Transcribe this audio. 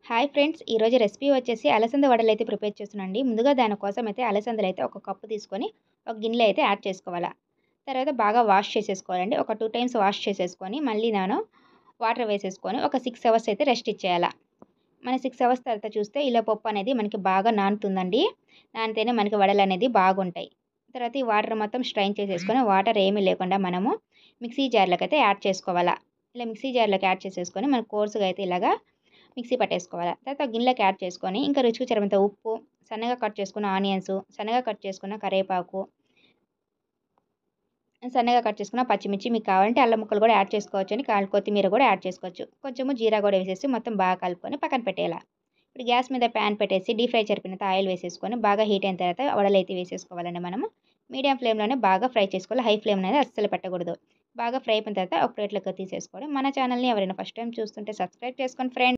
Hi friends, ఈరోజు recipe వచ్చేసి అలసంద వడలు అయితే ప్రిపేర్ చేస్తున్నానండి. ముందుగా దానికోసం అయితే అలసందలు అయితే ఒక కప్పు తీసుకొని ఒక గిన్నెలో అయితే యాడ్ చేసుకోవాలా. తర్వాత బాగా వాష్ చేసేసుకోవాలండి. ఒక 2 టైమ్స్ వాష్ చేసేసుకొని మళ్ళీ వాటర్ వేసేసుకొని ఒక 6 అవర్స్ అయితే రెస్ట్ ఇచ్చేయాల. మన 6 అవర్స్ తర్వాత చూస్తే ఇలా పప్పు అనేది మనకి బాగా నానుతుందండి. నానితేనే మనకి వడలు అనేది బాగుంటాయి. తర్వాత ఈ వాటర్ మొత్తం స్ట్రైన్ చేసేసుకొని వాటర్ ఏమీ లేకుండా మనము మిక్సీ జార్లోకి అయితే యాడ్ చేసుకోవాలా. ఇలా మిక్సీ జార్లోకి యాడ్ చేసేసుకొని మనకు కోర్సుగా అయితే ఇలాగా మిక్సీ పట్టేసుకోవాలి. తర్వాత గిన్నెలోకి యాడ్ చేసుకొని ఇంకా రుచికి సరిపడంత ఉప్పు, సన్నగా కట్ చేసుకున్న ఆనియన్స్, సన్నగా కట్ చేసుకున్న కరివేపాకు, సన్నగా కట్ చేసుకున్న పచ్చిమిర్చి, మీకు కావాలంటే అల్లం ముక్కలు కూడా యాడ్ చేసుకోవచ్చండి. కొత్తిమీర కూడా యాడ్ చేసుకోవచ్చు. కొంచెము జీరా కూడా వేసేసి మొత్తం బాగా కలుపుకొని పక్కన పెట్టేయాలి. ఇప్పుడు గ్యాస్ మీద ప్యాన్ పెట్టేసి డీప్ ఫ్రై సరిపోయినంత ఆయిల్ వేసేసుకొని బాగా హీట్ అయిన తర్వాత వడలైతే వేసేసుకోవాలండి మనము. మీడియం ఫ్లేమ్లోనే బాగా ఫ్రై చేసుకోవాలి. హై ఫ్లేమ్ అనేది అస్సలు పెట్టకూడదు. బాగా ఫ్రై అయిపోయిన తర్వాత ఒక ప్లేట్లోకి తీసేసుకోవడం. మన ఛానల్ని ఎవరైనా ఫస్ట్ టైం చూస్తుంటే సబ్స్క్రైబ్ చేసుకోండి ఫ్రెండ్స్.